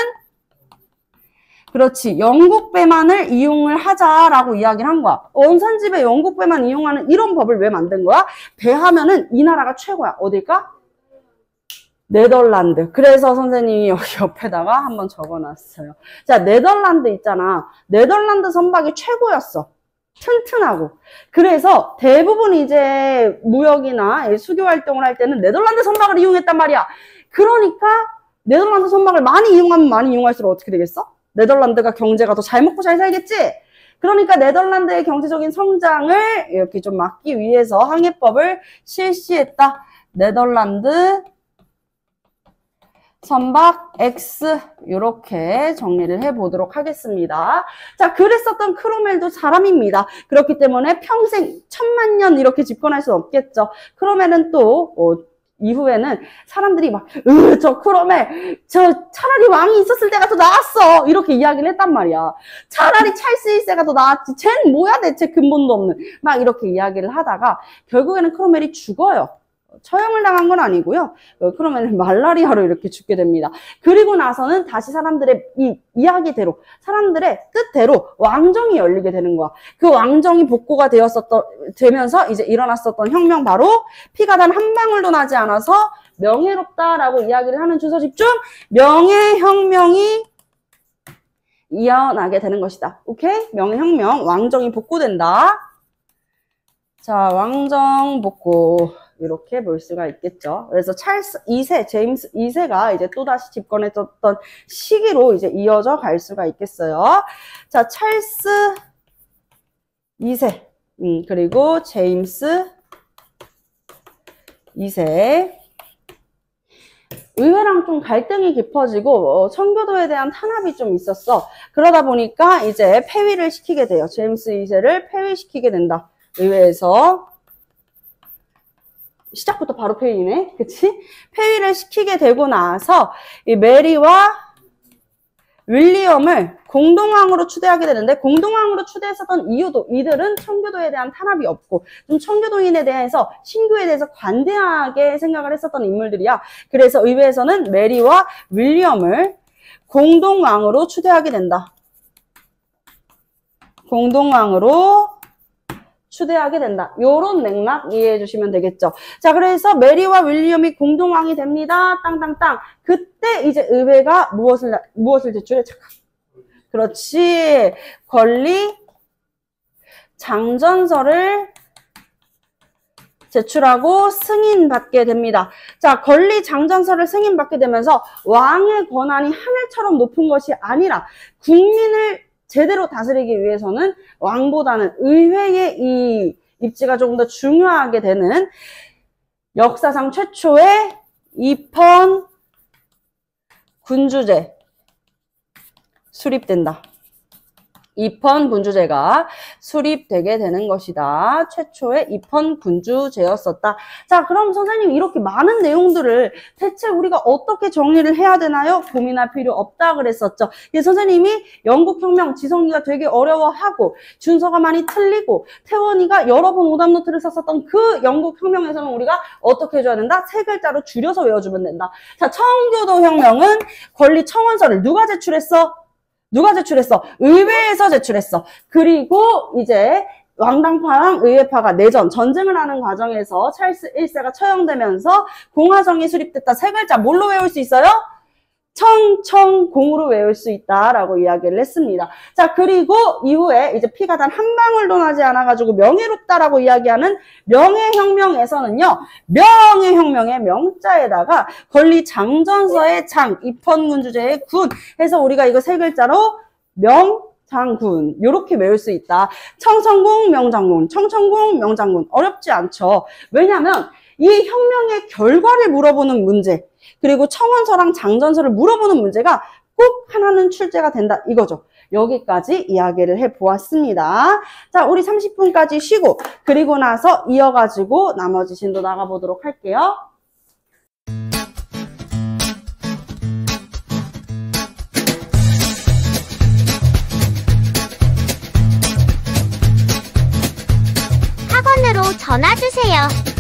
그렇지, 영국 배만을 이용을 하자라고 이야기를 한 거야. 원산지배 영국 배만 이용하는 이런 법을 왜 만든 거야? 배 하면은 이 나라가 최고야. 어딜까? 네덜란드. 그래서 선생님이 여기 옆에다가 한번 적어놨어요. 자, 네덜란드 있잖아. 네덜란드 선박이 최고였어. 튼튼하고. 그래서 대부분 이제 무역이나 수교 활동을 할 때는 네덜란드 선박을 이용했단 말이야. 그러니까 네덜란드 선박을 많이 이용하면 많이 이용할수록 어떻게 되겠어? 네덜란드가 경제가 더 잘 먹고 잘 살겠지? 그러니까 네덜란드의 경제적인 성장을 이렇게 좀 막기 위해서 항해법을 실시했다. 네덜란드 선박 X 이렇게 정리를 해보도록 하겠습니다. 자, 그랬었던 크로멜도 사람입니다. 그렇기 때문에 평생 1000만 년 이렇게 집권할 수는 없겠죠. 크로멜은 또 이후에는 사람들이 막 저 크로멜 저 차라리 왕이 있었을 때가 더 나았어 이렇게 이야기를 했단 말이야. 차라리 찰스 1세가 더 나았지. 쟤는 뭐야 대체 근본도 없는 막 이렇게 이야기를 하다가 결국에는 크로멜이 죽어요. 처형을 당한 건 아니고요. 그러면 말라리아로 이렇게 죽게 됩니다. 그리고 나서는 다시 사람들의 이 이야기대로, 사람들의 뜻대로 왕정이 열리게 되는 거야. 그 왕정이 복고가 되면서 이제 일어났었던 혁명, 바로 피가 단 한 방울도 나지 않아서 명예롭다라고 이야기를 하는 주소 집중, 명예혁명이 이어나게 되는 것이다. 오케이? 명예혁명, 왕정이 복고된다. 자, 왕정 복고. 이렇게 볼 수가 있겠죠. 그래서 찰스 2세, 제임스 2세가 이제 또다시 집권했었던 시기로 이제 이어져 갈 수가 있겠어요. 자, 찰스 2세, 그리고 제임스 2세. 의회랑 좀 갈등이 깊어지고 청교도에 대한 탄압이 좀 있었어. 그러다 보니까 이제 폐위를 시키게 돼요. 제임스 2세를 폐위시키게 된다. 의회에서. 시작부터 바로 폐위네. 그치? 폐위를 시키게 되고 나서 이 메리와 윌리엄을 공동왕으로 추대하게 되는데, 공동왕으로 추대했었던 이유도 이들은 청교도에 대한 탄압이 없고 좀 청교도인에 대해서, 신교에 대해서 관대하게 생각을 했었던 인물들이야. 그래서 의회에서는 메리와 윌리엄을 공동왕으로 추대하게 된다. 공동왕으로 추대하게 된다. 요런 맥락 이해해 주시면 되겠죠. 자, 그래서 메리와 윌리엄이 공동왕이 됩니다. 땅땅땅. 그때 이제 의회가 무엇을 제출해? 잠깐. 그렇지. 권리 장전서를 제출하고 승인받게 됩니다. 자, 권리 장전서를 승인받게 되면서 왕의 권한이 하늘처럼 높은 것이 아니라 국민을 제대로 다스리기 위해서는 왕보다는 의회의 이 입지가 조금 더 중요하게 되는 역사상 최초의 입헌 군주제 수립된다. 입헌 군주제가 수립되게 되는 것이다. 최초의 입헌 군주제였었다. 자, 그럼 선생님 이렇게 많은 내용들을 대체 우리가 어떻게 정리를 해야 되나요? 고민할 필요 없다 그랬었죠. 예, 선생님이 영국혁명 지성이가 되게 어려워하고 준서가 많이 틀리고 태원이가 여러 번 오답노트를 썼었던 그 영국혁명에서는 우리가 어떻게 해줘야 된다? 세 글자로 줄여서 외워주면 된다. 자, 청교도혁명은 권리 청원서를 누가 제출했어? 누가 제출했어? 의회에서 제출했어. 그리고 이제 왕당파랑 의회파가 전쟁을 하는 과정에서 찰스 1세가 처형되면서 공화정이 수립됐다. 세 글자 뭘로 외울 수 있어요? 청공으로 외울 수 있다라고 이야기를 했습니다. 자, 그리고 이후에 이제 피가 단 한 방울도 나지 않아가지고 명예롭다라고 이야기하는 명예혁명에서는요, 명예혁명의 명자에다가 권리 장전서의 장, 입헌군주제의 군 해서 우리가 이거 세 글자로 명장군 요렇게 외울 수 있다. 청천공 명장군, 청천공 명장군 어렵지 않죠. 왜냐하면 이 혁명의 결과를 물어보는 문제 그리고 청원서랑 장전서를 물어보는 문제가 꼭 하나는 출제가 된다 이거죠. 여기까지 이야기를 해보았습니다. 자, 우리 30분까지 쉬고 그리고 나서 이어가지고 나머지 진도 나가보도록 할게요. 학원으로 전화 주세요.